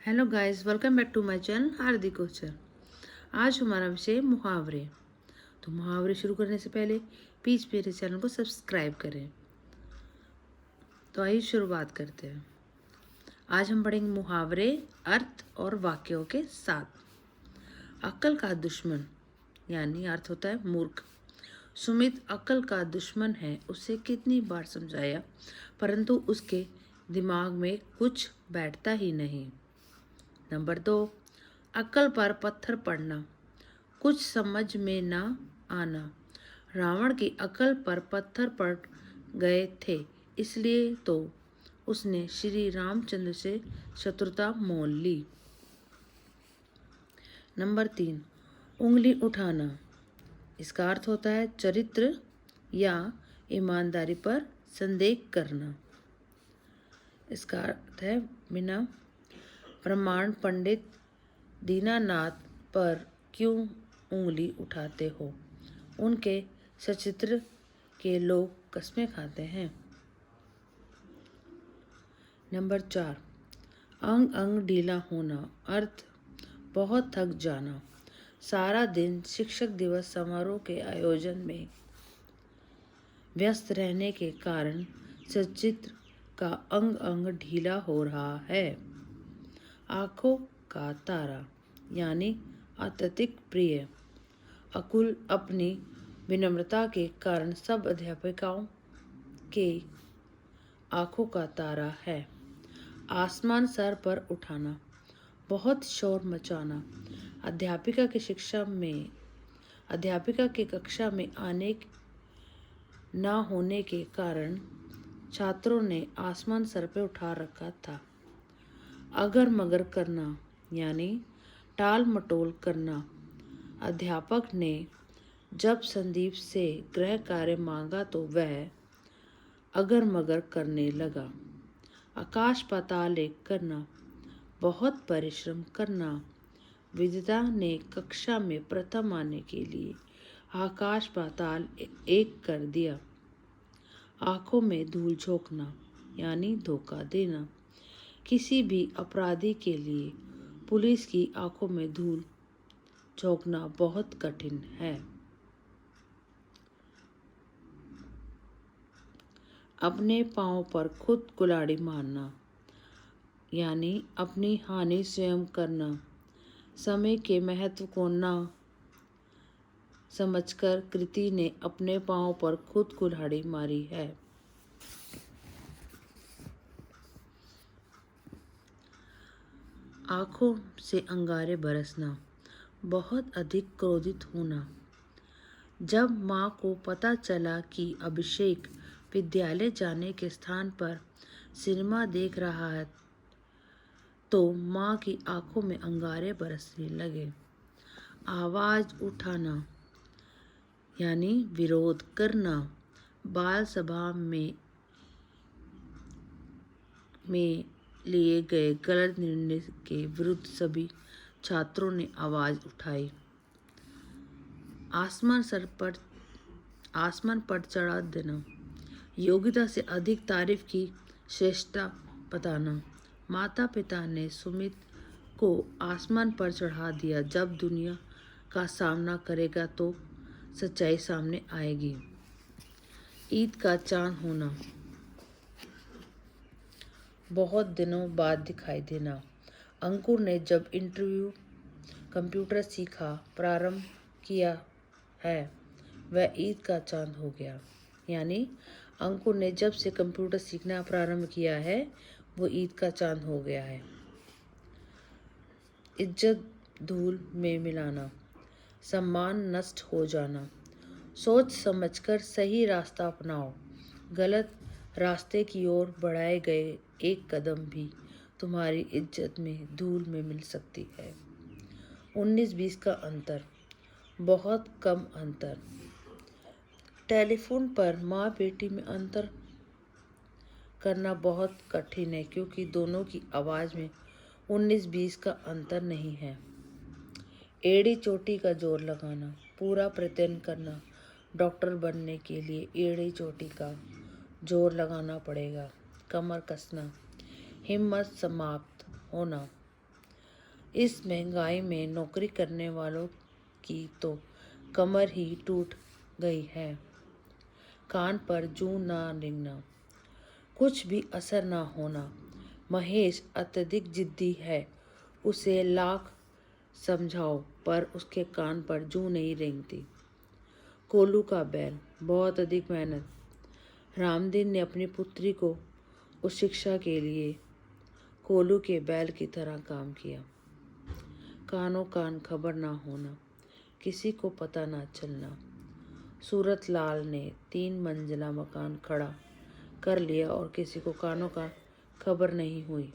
Hello guys, welcome back to my channel Hardik Gochar. आज हमारा विषय मुहावरे। तो मुहावरे शुरू करने से पहले प्लीज मेरे चैनल को सब्सक्राइब करें। तो आइए शुरुआत करते हैं। आज हम पढ़ेंगे मुहावरे, अर्थ और वाक्यों के साथ। अक्ल का दुश्मन यानी अर्थ होता है मूर्ख। सुमित अक्ल का दुश्मन है, उसे कितनी बार समझाया परंतु उसके दिमाग में कुछ बैठता ही नहीं। नंबर 2, अक्ल पर पत्थर पड़ना, कुछ समझ में न आना। रावण की अक्ल पर पत्थर पड़ गए थे, इसलिए तो उसने श्री रामचंद्र से शत्रुता मोल ली। नंबर 3, उंगली उठाना, इसका अर्थ होता है चरित्र या ईमानदारी पर संदेह करना। इसका अर्थ है बिना प्रमाण पंडित दीनानाथ पर क्यों उंगली उठाते हो, उनके सचित्र के लोग कस्में खाते हैं। नंबर 4, अंग अंग ढीला होना, अर्थ बहुत थक जाना। सारा दिन शिक्षक दिवस समारोह के आयोजन में व्यस्त रहने के कारण सचित्र का अंग अंग ढीला हो रहा है। आंखों का तारा यानी अत्यधिक प्रिय। अकुल अपनी विनम्रता के कारण सब अध्यापिकाओं के आंखों का तारा है। आसमान सर पर उठाना, बहुत शोर मचाना। अध्यापिका के कक्षा में आने न होने के कारण छात्रों ने आसमान सर पर उठा रखा था। अगर मगर करना यानी टाल मटोल करना। अध्यापक ने जब संदीप से गृह कार्य मांगा तो वह अगर मगर करने लगा। आकाश पाताल एक करना, बहुत परिश्रम करना। विदिता ने कक्षा में प्रथम आने के लिए आकाश पाताल एक कर दिया। आंखों में धूल झोंकना यानी धोखा देना। किसी भी अपराधी के लिए पुलिस की आंखों में धूल झोंकना बहुत कठिन है। अपने पांव पर खुद कुल्हाड़ी मारना यानी अपनी हानि स्वयं करना। समय के महत्व को न समझकर कृति ने अपने पांव पर खुद कुल्हाड़ी मारी है। आंखों से अंगारे बरसना, बहुत अधिक क्रोधित होना। जब माँ को पता चला कि अभिषेक विद्यालय जाने के स्थान पर सिनेमा देख रहा है तो माँ की आंखों में अंगारे बरसने लगे। आवाज उठाना यानी विरोध करना। बाल सभा में लिए गए गलत निर्णय के विरुद्ध सभी छात्रों ने आवाज उठाई। आसमान पर चढ़ा देना, योग्यता से अधिक तारीफ की श्रेष्ठता बताना। माता पिता ने सुमित को आसमान पर चढ़ा दिया। जब दुनिया का सामना करेगा तो सच्चाई सामने आएगी। ईद का चांद होना, बहुत दिनों बाद दिखाई देना। अंकुर ने जब कंप्यूटर सीखा प्रारंभ किया है वह ईद का चांद हो गया। यानी अंकुर ने जब से कंप्यूटर सीखना प्रारंभ किया है वो ईद का चांद हो गया है। इज्जत धूल में मिलाना, सम्मान नष्ट हो जाना। सोच समझकर सही रास्ता अपनाओ। गलत रास्ते की ओर बढ़ाए गए एक कदम भी तुम्हारी इज्जत में धूल में मिल सकती है। 19-20 का अंतर, बहुत कम अंतर। टेलीफोन पर माँ बेटी में अंतर करना बहुत कठिन है क्योंकि दोनों की आवाज़ में 19-20 का अंतर नहीं है। एड़ी चोटी का जोर लगाना, पूरा प्रयत्न करना। डॉक्टर बनने के लिए एड़ी चोटी का जोर लगाना पड़ेगा। कमर कसना, हिम्मत समाप्त होना। इस महंगाई में नौकरी करने वालों की तो कमर ही टूट गई है। कान पर जूं ना रेंगना, कुछ भी असर ना होना। महेश अत्यधिक जिद्दी है, उसे लाख समझाओ पर उसके कान पर जूं नहीं रेंगती। कोलू का बैल, बहुत अधिक मेहनत। रामदीन ने अपनी पुत्री को उस शिक्षा के लिए कोलू के बैल की तरह काम किया। कानों कान खबर ना होना, किसी को पता ना चलना। सूरत लाल ने 3 मंजिला मकान खड़ा कर लिया और किसी को कानों का खबर नहीं हुई।